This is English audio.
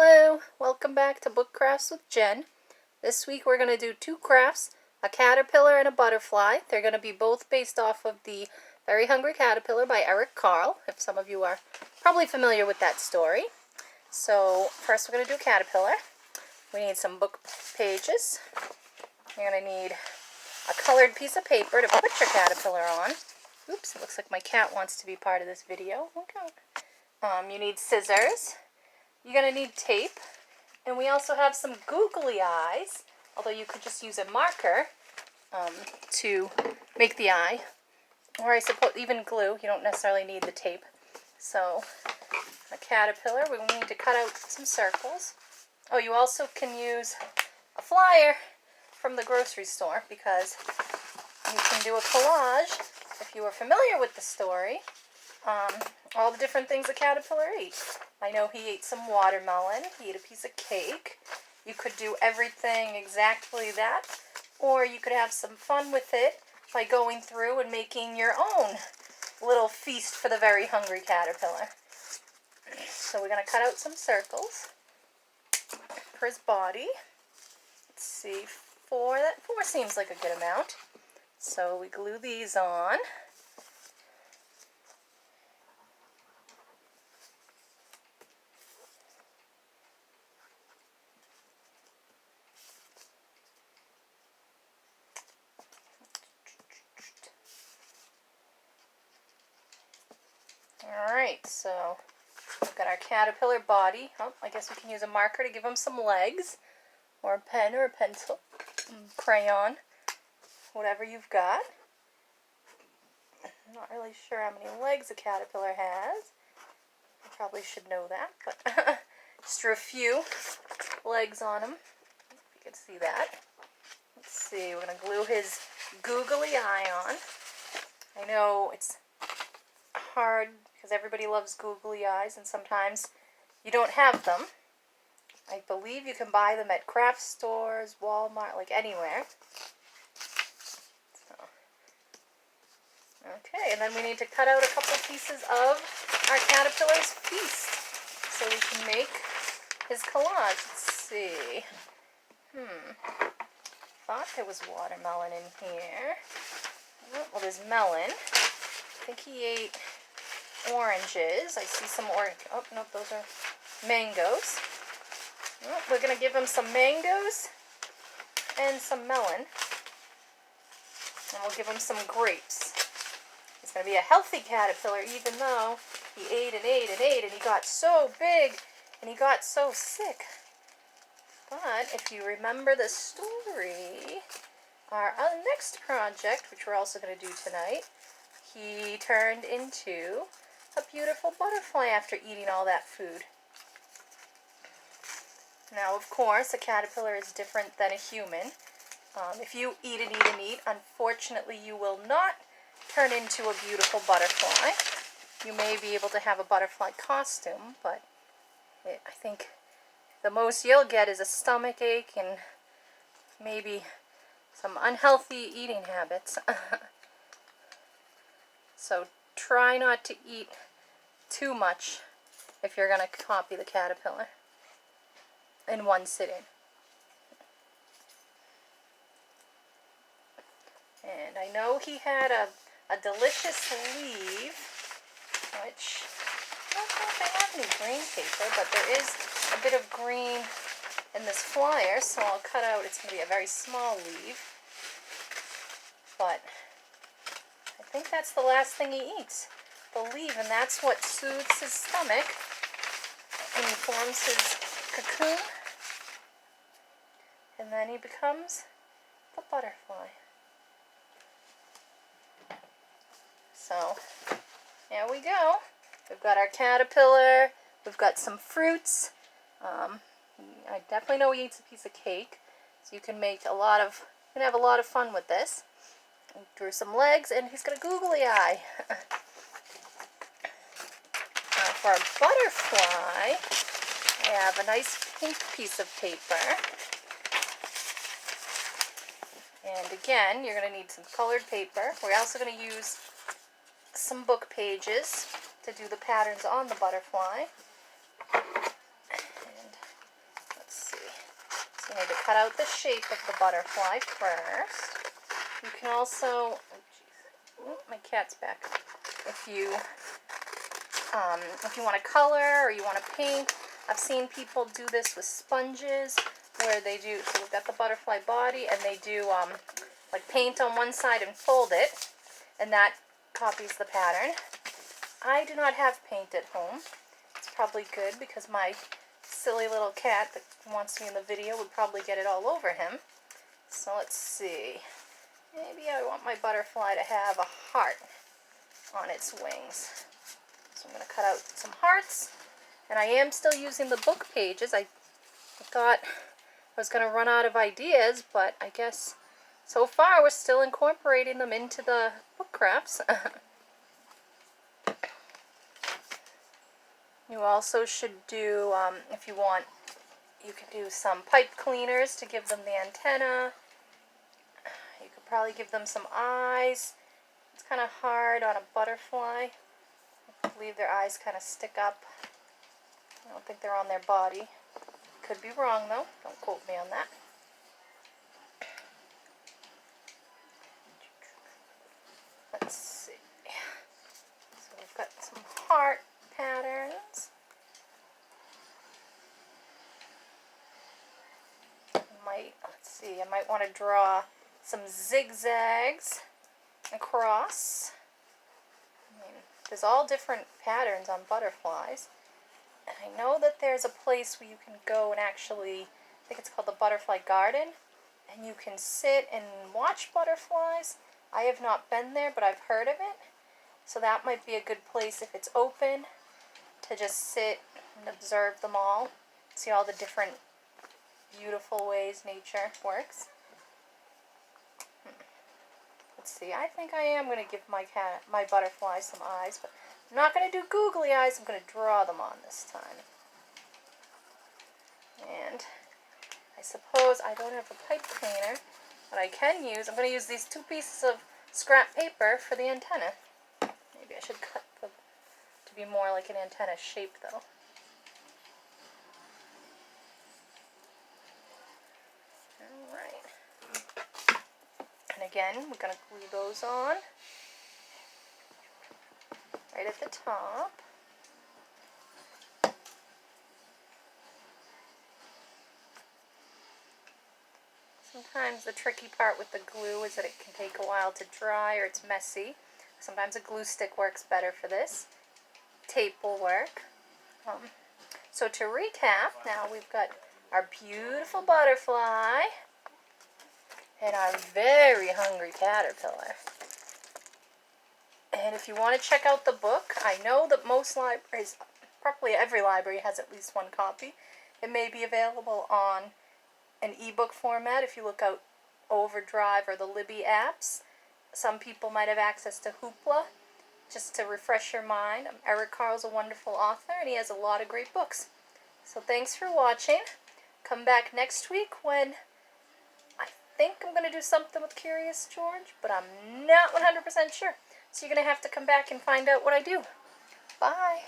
Hello, welcome back to Bookcrafts with Jen. This week we're going to do two crafts, a caterpillar and a butterfly. They're going to be both based off of the Very Hungry Caterpillar by Eric Carle, if some of you are probably familiar with that story. So first we're going to do a caterpillar. We need some book pages. You're going to need a colored piece of paper to put your caterpillar on. Oops, it looks like my cat wants to be part of this video. Okay. You need scissors. You're going to need tape, and we also have some googly eyes, although you could just use a marker to make the eye, or I suppose even glue. You don't necessarily need the tape. So, a caterpillar, we need to cut out some circles. Oh, you also can use a flyer from the grocery store, because you can do a collage, if you are familiar with the story, all the different things a caterpillar eats. I know he ate some watermelon, he ate a piece of cake. You could do everything exactly that, or you could have some fun with it by going through and making your own little feast for the very hungry caterpillar. So we're going to cut out some circles for his body. Let's see, four seems like a good amount. So we glue these on. Alright, so we've got our caterpillar body. Oh, I guess we can use a marker to give him some legs, or a pen or a pencil, crayon, whatever you've got. I'm not really sure how many legs a caterpillar has. I probably should know that, but just drew a few legs on him, if you can see that. Let's see, we're going to glue his googly eye on. I know it's hard because everybody loves googly eyes, and sometimes you don't have them. I believe you can buy them at craft stores, Walmart, like anywhere. So, okay, and then we need to cut out a couple pieces of our caterpillar's feast so we can make his collage. Let's see. Thought there was watermelon in here. Oh, well, there's melon. I think he ate oranges. I see some orange. Oh, no, those are mangoes. Oh, we're going to give him some mangoes and some melon. And we'll give him some grapes. He's going to be a healthy caterpillar, even though he ate and ate and ate, and he got so big and he got so sick. But if you remember the story, our next project, which we're also going to do tonight, he turned into a beautiful butterfly after eating all that food. Now, of course, a caterpillar is different than a human. If you eat and eat and eat, unfortunately, you will not turn into a beautiful butterfly. You may be able to have a butterfly costume, but I think the most you'll get is a stomach ache and maybe some unhealthy eating habits. So try not to eat too much if you're going to copy the caterpillar in one sitting. And I know he had a delicious leaf, which I don't know if I have any green paper, but there is a bit of green in this flyer, so I'll cut out, it's going to be a very small leaf, but I think that's the last thing he eats, the leaf, and that's what soothes his stomach and he forms his cocoon, and then he becomes the butterfly. So, here we go. We've got our caterpillar, we've got some fruits. I definitely know he eats a piece of cake, so you can have a lot of fun with this. We drew some legs, and he's got a googly eye. Now for a butterfly, I have a nice pink piece of paper. And again, you're going to need some colored paper. We're also going to use some book pages to do the patterns on the butterfly. And I need to cut out the shape of the butterfly first. You can also, my cat's back. If you want to color or you want to paint, I've seen people do this with sponges, where they do, so we've got the butterfly body, and they do like paint on one side and fold it, and that copies the pattern. I do not have paint at home. It's probably good because my silly little cat that wants me in the video would probably get it all over him. So let's see. Maybe I want my butterfly to have a heart on its wings. So I'm going to cut out some hearts. And I am still using the book pages. I thought I was going to run out of ideas, but I guess so far we're still incorporating them into the book crafts. You also should do, if you want, you could do some pipe cleaners to give them the antenna. You could probably give them some eyes. It's kind of hard on a butterfly. I believe their eyes kind of stick up. I don't think they're on their body. Could be wrong though. Don't quote me on that. Let's see. So we've got some heart patterns. Let's see, I might want to draw some zigzags across. I mean, there's all different patterns on butterflies. And I know that there's a place where you can go and actually, I think it's called the Butterfly Garden, and you can sit and watch butterflies. I have not been there, but I've heard of it. So that might be a good place if it's open to just sit and observe them all, see all the different beautiful ways nature works. Let's see, I think I am going to give my butterfly some eyes, but I'm not going to do googly eyes. I'm going to draw them on this time. And I suppose I don't have a pipe cleaner, but I can use, I'm going to use these 2 pieces of scrap paper for the antenna. Maybe I should cut them to be more like an antenna shape though. Alright. And again, we're going to glue those on right at the top. Sometimes the tricky part with the glue is that it can take a while to dry or it's messy. Sometimes a glue stick works better for this. Tape will work. So to recap, now we've got our beautiful butterfly and our very hungry caterpillar. And if you want to check out the book, I know that most libraries, probably every library has at least one copy. It may be available on an ebook format if you look out Overdrive or the Libby apps. Some people might have access to Hoopla. Just to refresh your mind, Eric Carle's a wonderful author and he has a lot of great books. So thanks for watching. Come back next week when I think I'm going to do something with Curious George, but I'm not 100% sure. So you're going to have to come back and find out what I do. Bye.